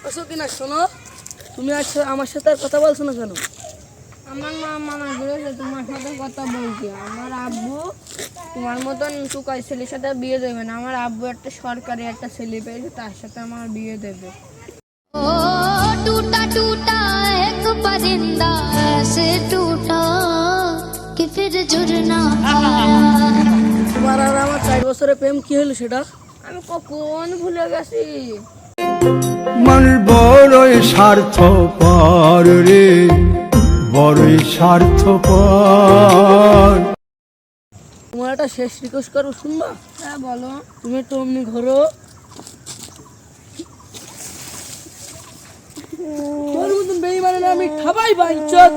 আসো কিনা শোনো, তুমি আজকে আমার সাথে আর কথা বলছো না কেন? আমার মা মানা করেছে তোমার সাথে কথা বলছি। আমার আব্বু তোমার মতন টুকাই ছেলের সাথে বিয়ে দেবে না। আমার আব্বু একটা সরকারি একটা ছেলে পেয়েছে, তার সাথে আমার বিয়ে দেবে। ओ टूटा टूटा एक परिंदा ऐसे टूटा कि फिर जुड़ना पाया। তোমার আর আমার 4 বছরের প্রেম কি হলো সেটা? আমি কখন ভুলে গেছি। মন বড়ই স্বার্থপর রে, বড়ই স্বার্থপর। তোমার একটা শেষ রিকোয়েস্ট করবো, শুনবা? হ্যাঁ বলো। তুমি একটু অমনি ঘোরো। তোর মতন বেইমানে না আমি ঠাবাই বাইঞ্চত।